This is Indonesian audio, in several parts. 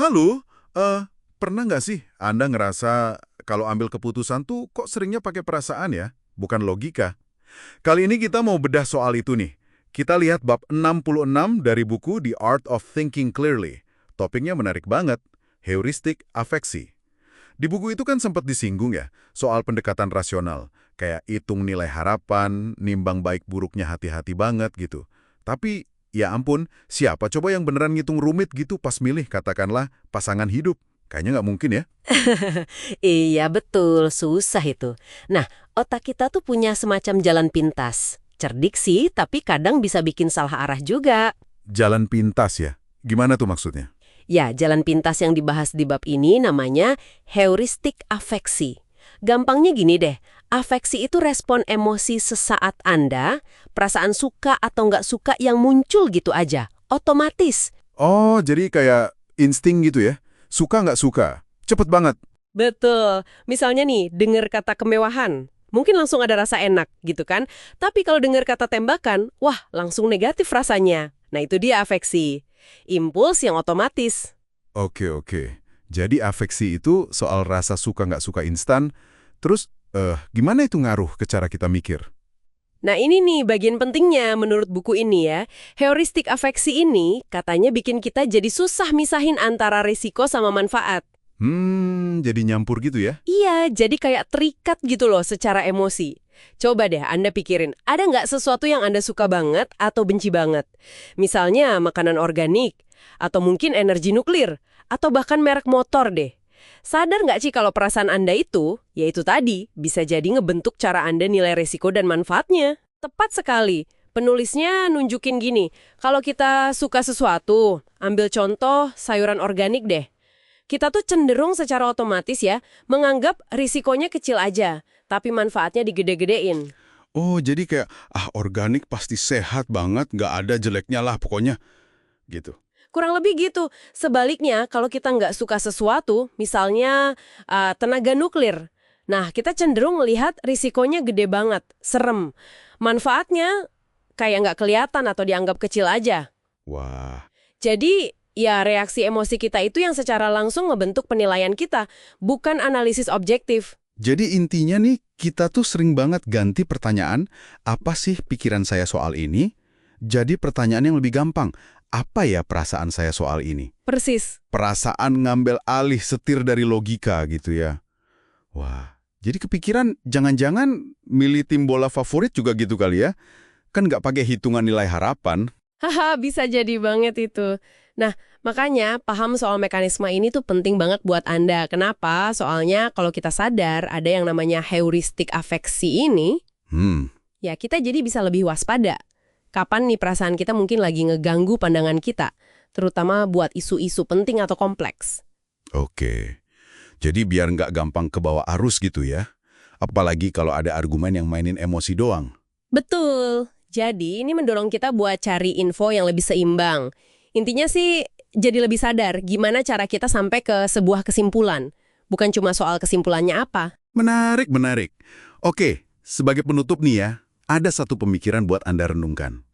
Halo, pernah nggak sih Anda ngerasa kalau ambil keputusan tuh kok seringnya pakai perasaan ya, bukan logika? Kali ini kita mau bedah soal itu nih. Kita lihat bab 66 dari buku The Art of Thinking Clearly. Topiknya menarik banget, heuristik afeksi. Di buku itu kan sempat disinggung ya, soal pendekatan rasional. Kayak hitung nilai harapan, nimbang baik buruknya hati-hati banget gitu. Tapi, ya ampun, siapa coba yang beneran ngitung rumit gitu pas milih katakanlah pasangan hidup? Kayaknya nggak mungkin ya. Iya betul, susah itu. Nah, otak kita tuh punya semacam jalan pintas. Cerdik sih, tapi kadang bisa bikin salah arah juga. Jalan pintas ya? Gimana tuh maksudnya? Ya, jalan pintas yang dibahas di bab ini namanya heuristik afeksi. Gampangnya gini deh, afeksi itu respon emosi sesaat Anda, perasaan suka atau nggak suka yang muncul gitu aja, otomatis. Oh, jadi kayak insting gitu ya? Suka nggak suka? Cepet banget. Betul. Misalnya nih, dengar kata kemewahan. Mungkin langsung ada rasa enak gitu kan. Tapi kalau dengar kata tembakan, wah langsung negatif rasanya. Nah itu dia afeksi. Impuls yang otomatis. Oke. Jadi afeksi itu soal rasa suka nggak suka instan, terus gimana itu ngaruh ke cara kita mikir? Nah ini nih bagian pentingnya menurut buku ini ya. Heuristik afeksi ini katanya bikin kita jadi susah misahin antara risiko sama manfaat. Jadi nyampur gitu ya? Iya, jadi kayak terikat gitu loh secara emosi. Coba deh Anda pikirin, ada nggak sesuatu yang Anda suka banget atau benci banget? Misalnya makanan organik, atau mungkin energi nuklir, atau bahkan merek motor deh. Sadar nggak sih kalau perasaan Anda itu, ya itu tadi, bisa jadi ngebentuk cara Anda nilai risiko dan manfaatnya. Tepat sekali. Penulisnya nunjukin gini, kalau kita suka sesuatu, ambil contoh sayuran organik deh. Kita tuh cenderung secara otomatis ya, menganggap risikonya kecil aja, tapi manfaatnya digede-gedein. Oh, jadi kayak, organik pasti sehat banget, nggak ada jeleknya lah pokoknya, gitu. Kurang lebih gitu. Sebaliknya, kalau kita nggak suka sesuatu, misalnya tenaga nuklir, nah kita cenderung melihat risikonya gede banget, serem. Manfaatnya kayak nggak kelihatan atau dianggap kecil aja. Wah, Jadi, ya reaksi emosi kita itu yang secara langsung ngebentuk penilaian kita, bukan analisis objektif. jadi intinya nih, kita tuh sering banget ganti pertanyaan, apa sih pikiran saya soal ini? Jadi pertanyaan yang lebih gampang, apa ya perasaan saya soal ini? Persis. Perasaan ngambil alih setir dari logika gitu ya. Wah, jadi kepikiran jangan-jangan milih tim bola favorit juga gitu kali ya? Kan nggak pakai hitungan nilai harapan. Haha, bisa jadi banget itu. Nah, makanya paham soal mekanisme ini tuh penting banget buat Anda. Kenapa? Soalnya kalau kita sadar ada yang namanya heuristik afeksi ini, Hmm, ya kita jadi bisa lebih waspada. Kapan nih perasaan kita mungkin lagi ngeganggu pandangan kita, terutama buat isu-isu penting atau kompleks. oke. Jadi biar nggak gampang kebawa arus gitu ya. Apalagi kalau ada argumen yang mainin emosi doang. Betul. Jadi ini mendorong kita buat cari info yang lebih seimbang. Intinya sih jadi lebih sadar gimana cara kita sampai ke sebuah kesimpulan. Bukan cuma soal kesimpulannya apa. Menarik. Oke, sebagai penutup nih ya, ada satu pemikiran buat Anda renungkan.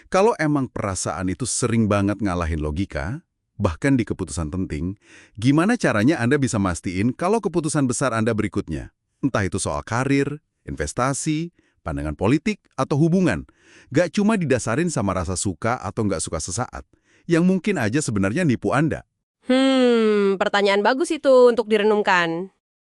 Kalau emang perasaan itu sering banget ngalahin logika, bahkan di keputusan penting, gimana caranya Anda bisa mastiin kalau keputusan besar Anda berikutnya? Entah itu soal karir, investasi, pandangan politik, atau hubungan. Gak cuma didasarin sama rasa suka atau nggak suka sesaat, yang mungkin aja sebenarnya nipu Anda. Pertanyaan bagus itu untuk direnungkan.